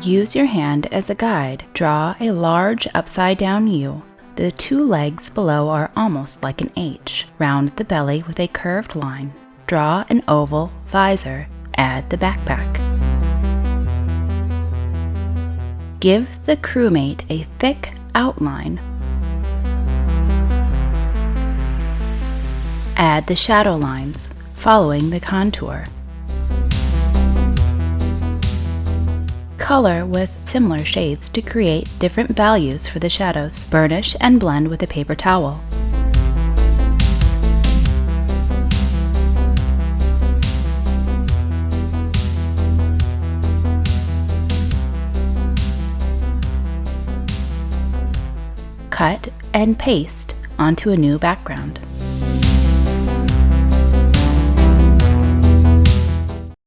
Use your hand as a guide. Draw a large upside-down U. The two legs below are almost like an H. Round the belly with a curved line. Draw an oval visor. Add the backpack. Give the crewmate a thick outline. Add the shadow lines, following the contour. Color with similar shades to create different values for the shadows. Burnish and blend with a paper towel. Cut and paste onto a new background.